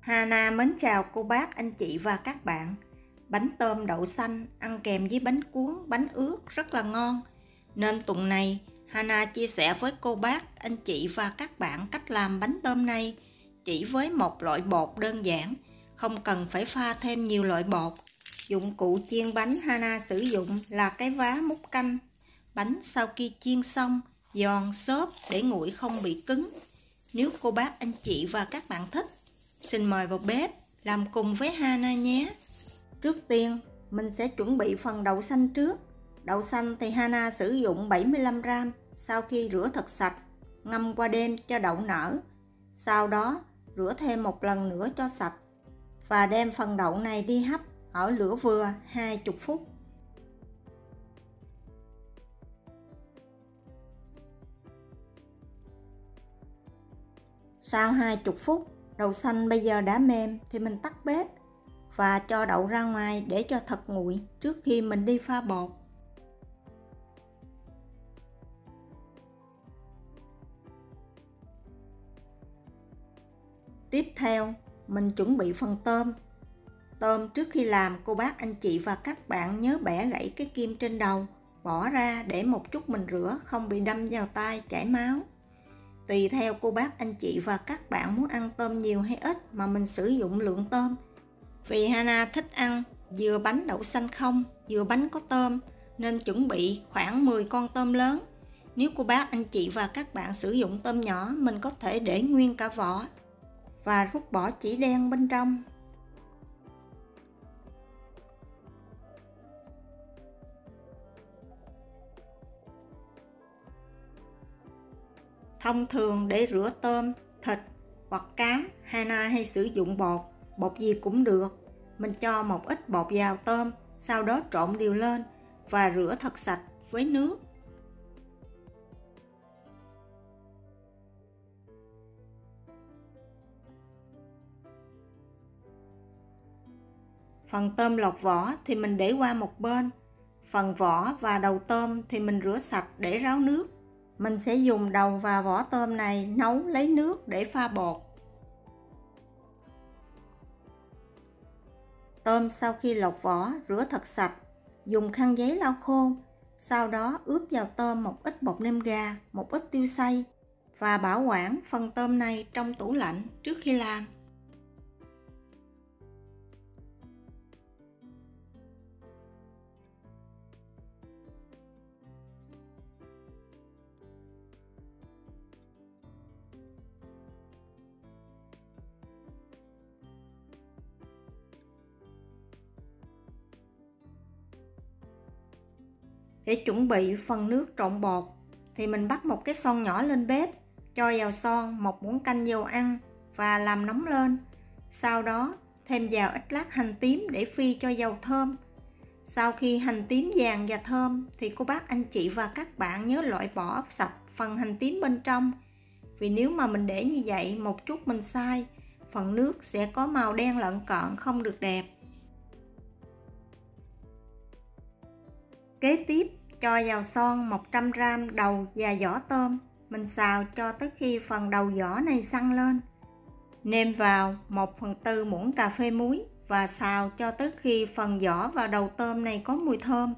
Hana mến chào cô bác, anh chị và các bạn. Bánh tôm đậu xanh ăn kèm với bánh cuốn, bánh ướt rất là ngon. Nên tuần này Hana chia sẻ với cô bác, anh chị và các bạn cách làm bánh tôm này chỉ với một loại bột đơn giản, không cần phải pha thêm nhiều loại bột. Dụng cụ chiên bánh Hana sử dụng là cái vá múc canh. Bánh sau khi chiên xong, giòn xốp để nguội không bị cứng. Nếu cô bác, anh chị và các bạn thích, xin mời vào bếp làm cùng với Hana nhé. Trước tiên, mình sẽ chuẩn bị phần đậu xanh trước. Đậu xanh thì Hana sử dụng 75g, sau khi rửa thật sạch, ngâm qua đêm cho đậu nở. Sau đó, rửa thêm một lần nữa cho sạch và đem phần đậu này đi hấp ở lửa vừa 20 phút. Sau 20 phút, đậu xanh bây giờ đã mềm thì mình tắt bếp và cho đậu ra ngoài để cho thật nguội trước khi mình đi pha bột. Tiếp theo, mình chuẩn bị phần tôm. Tôm trước khi làm, cô bác, anh chị và các bạn nhớ bẻ gãy cái kim trên đầu, bỏ ra để một chút mình rửa không bị đâm vào tay chảy máu. Tùy theo cô bác, anh chị và các bạn muốn ăn tôm nhiều hay ít mà mình sử dụng lượng tôm. Vì Hana thích ăn vừa bánh đậu xanh không, vừa bánh có tôm, nên chuẩn bị khoảng 10 con tôm lớn. Nếu cô bác, anh chị và các bạn sử dụng tôm nhỏ, mình có thể để nguyên cả vỏ và rút bỏ chỉ đen bên trong. Thông thường để rửa tôm, thịt hoặc cá, Hana hay sử dụng bột gì cũng được. Mình cho một ít bột vào tôm, sau đó trộn đều lên và rửa thật sạch với nước. Phần tôm lột vỏ thì mình để qua một bên. Phần vỏ và đầu tôm thì mình rửa sạch để ráo nước. Mình sẽ dùng đầu và vỏ tôm này nấu lấy nước để pha bột. Tôm sau khi lột vỏ, rửa thật sạch, dùng khăn giấy lau khô. Sau đó ướp vào tôm một ít bột nêm gà, một ít tiêu xay và bảo quản phần tôm này trong tủ lạnh trước khi làm. Để chuẩn bị phần nước trộn bột thì mình bắt một cái son nhỏ lên bếp, cho vào son một muỗng canh dầu ăn và làm nóng lên. Sau đó thêm vào ít lát hành tím để phi cho dầu thơm. Sau khi hành tím vàng và thơm thì cô bác, anh chị và các bạn nhớ loại bỏ sạch phần hành tím bên trong. Vì nếu mà mình để như vậy một chút mình sai, phần nước sẽ có màu đen lợn cợn không được đẹp. Kế tiếp, cho vào son 100g đầu và vỏ tôm. Mình xào cho tới khi phần đầu vỏ này săn lên. Nêm vào 1/4 muỗng cà phê muối và xào cho tới khi phần vỏ và đầu tôm này có mùi thơm.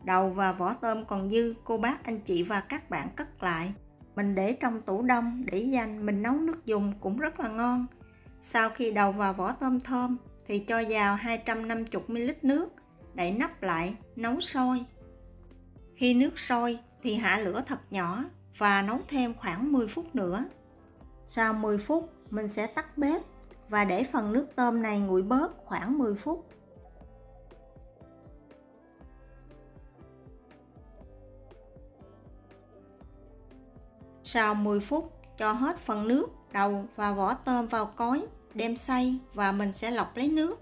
Đầu và vỏ tôm còn dư, cô bác, anh chị và các bạn cất lại. Mình để trong tủ đông để dành mình nấu nước dùng cũng rất là ngon. Sau khi đầu và vỏ tôm thơm thì cho vào 250ml nước, đậy nắp lại, nấu sôi. Khi nước sôi thì hạ lửa thật nhỏ và nấu thêm khoảng 10 phút nữa. Sau 10 phút, mình sẽ tắt bếp và để phần nước tôm này nguội bớt khoảng 10 phút. Sau 10 phút, cho hết phần nước, đầu và vỏ tôm vào cối, đem xay và mình sẽ lọc lấy nước.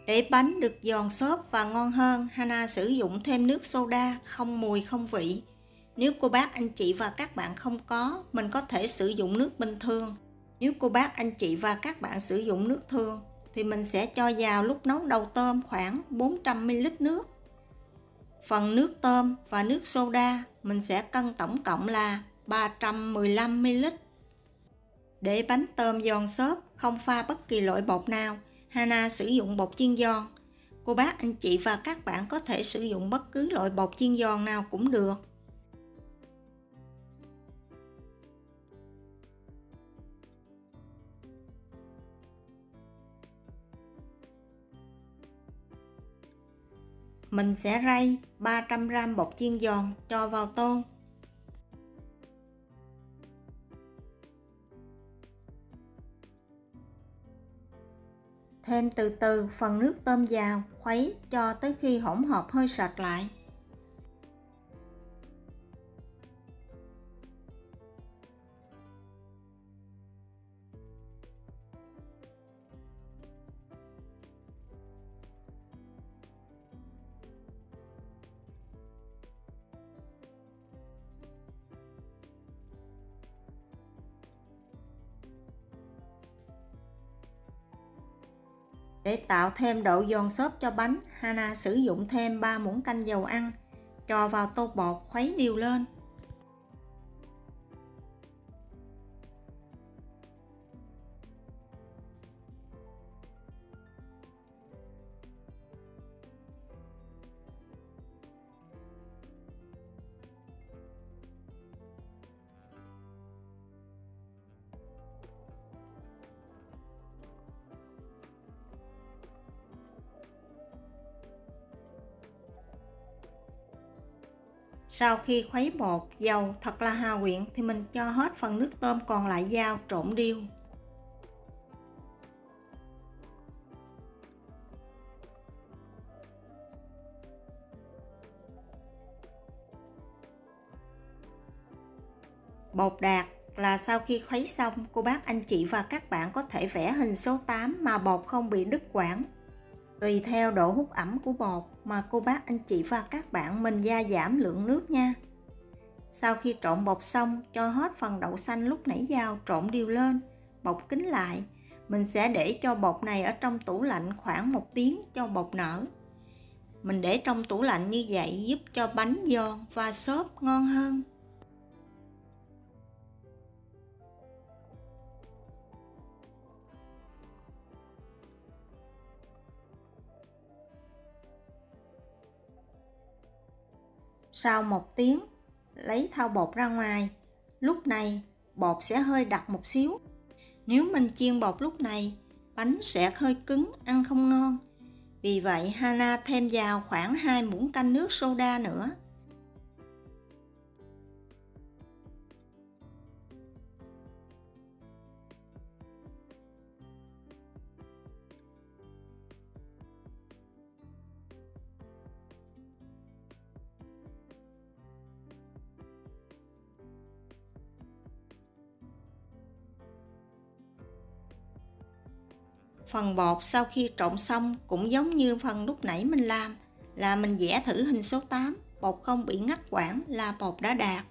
Để bánh được giòn xốp và ngon hơn, Hana sử dụng thêm nước soda không mùi không vị. Nếu cô bác anh chị và các bạn không có, mình có thể sử dụng nước bình thường. Nếu cô bác anh chị và các bạn sử dụng nước thường thì mình sẽ cho vào lúc nấu đầu tôm khoảng 400ml nước. Phần nước tôm và nước soda mình sẽ cân tổng cộng là 315ml. Để bánh tôm giòn xốp không pha bất kỳ loại bột nào, Hana sử dụng bột chiên giòn. Cô bác anh chị và các bạn có thể sử dụng bất cứ loại bột chiên giòn nào cũng được. Mình sẽ rây 300g bột chiên giòn cho vào tô. Thêm từ từ phần nước tôm vào, khuấy cho tới khi hỗn hợp hơi sệt lại. Để tạo thêm độ giòn xốp cho bánh, Hana sử dụng thêm 3 muỗng canh dầu ăn, cho vào tô bột khuấy đều lên. Sau khi khuấy bột, dầu thật là hòa quyện thì mình cho hết phần nước tôm còn lại vào trộn đều. Bột đạt là sau khi khuấy xong, cô bác anh chị và các bạn có thể vẽ hình số 8 mà bột không bị đứt quãng. Tùy theo độ hút ẩm của bột mà cô bác anh chị và các bạn mình gia giảm lượng nước nha. Sau khi trộn bột xong, cho hết phần đậu xanh lúc nãy vào trộn đều lên, bọc kín lại. Mình sẽ để cho bột này ở trong tủ lạnh khoảng 1 tiếng cho bột nở. Mình để trong tủ lạnh như vậy giúp cho bánh giòn và xốp ngon hơn. Sau 1 tiếng, lấy thau bột ra ngoài. Lúc này, bột sẽ hơi đặc một xíu. Nếu mình chiên bột lúc này, bánh sẽ hơi cứng, ăn không ngon. Vì vậy, Hana thêm vào khoảng 2 muỗng canh nước soda nữa. Phần bột sau khi trộn xong cũng giống như phần lúc nãy mình làm, là mình vẽ thử hình số 8, bột không bị ngắt quãng là bột đã đạt.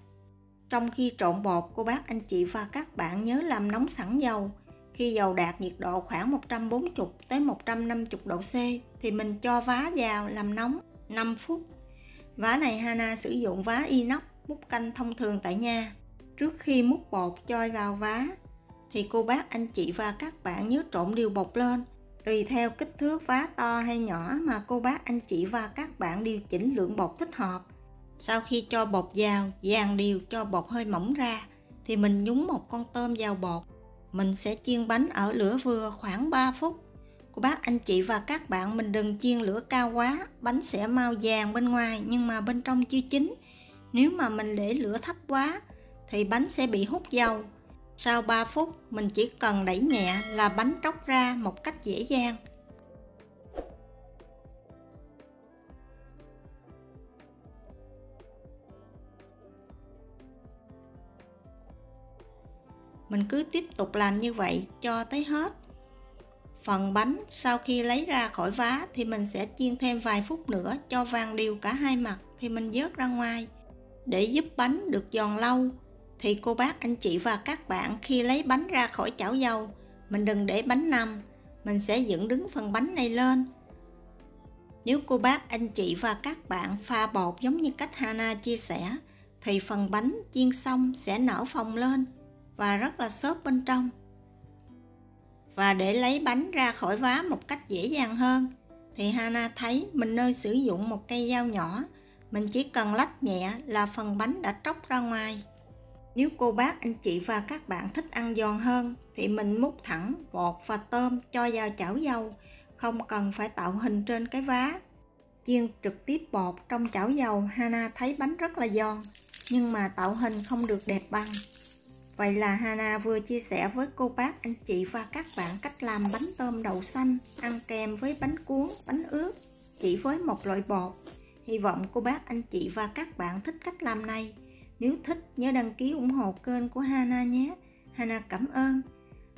Trong khi trộn bột, cô bác anh chị và các bạn nhớ làm nóng sẵn dầu. Khi dầu đạt nhiệt độ khoảng 140 tới 150 độ C thì mình cho vá vào làm nóng 5 phút. Vá này Hana sử dụng vá inox múc canh thông thường tại nhà. Trước khi múc bột cho vào vá thì cô bác anh chị và các bạn nhớ trộn đều bột lên. Tùy theo kích thước vá to hay nhỏ mà cô bác anh chị và các bạn điều chỉnh lượng bột thích hợp. Sau khi cho bột vào, dàn đều cho bột hơi mỏng ra thì mình nhúng một con tôm vào bột. Mình sẽ chiên bánh ở lửa vừa khoảng 3 phút. Cô bác anh chị và các bạn mình đừng chiên lửa cao quá, bánh sẽ mau vàng bên ngoài nhưng mà bên trong chưa chín. Nếu mà mình để lửa thấp quá thì bánh sẽ bị hút dầu. Sau 3 phút mình chỉ cần đẩy nhẹ là bánh tróc ra một cách dễ dàng. Mình cứ tiếp tục làm như vậy cho tới hết. Phần bánh sau khi lấy ra khỏi vá thì mình sẽ chiên thêm vài phút nữa cho vàng đều cả hai mặt thì mình vớt ra ngoài. Để giúp bánh được giòn lâu thì cô bác anh chị và các bạn khi lấy bánh ra khỏi chảo dầu, mình đừng để bánh nằm, mình sẽ dựng đứng phần bánh này lên. Nếu cô bác anh chị và các bạn pha bột giống như cách Hana chia sẻ thì phần bánh chiên xong sẽ nở phồng lên và rất là xốp bên trong. Và để lấy bánh ra khỏi vá một cách dễ dàng hơn thì Hana thấy mình nên sử dụng một cây dao nhỏ. Mình chỉ cần lách nhẹ là phần bánh đã tróc ra ngoài. Nếu cô bác anh chị và các bạn thích ăn giòn hơn thì mình múc thẳng bột và tôm cho vào chảo dầu, không cần phải tạo hình trên cái vá. Chiên trực tiếp bột trong chảo dầu, Hana thấy bánh rất là giòn, nhưng mà tạo hình không được đẹp bằng. Vậy là Hana vừa chia sẻ với cô bác anh chị và các bạn cách làm bánh tôm đậu xanh ăn kèm với bánh cuốn, bánh ướt chỉ với một loại bột. Hy vọng cô bác anh chị và các bạn thích cách làm này. Nếu thích nhớ đăng ký ủng hộ kênh của Hana nhé. Hana cảm ơn.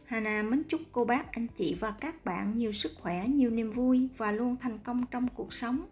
Hana mến chúc cô bác anh chị và các bạn nhiều sức khỏe, nhiều niềm vui và luôn thành công trong cuộc sống.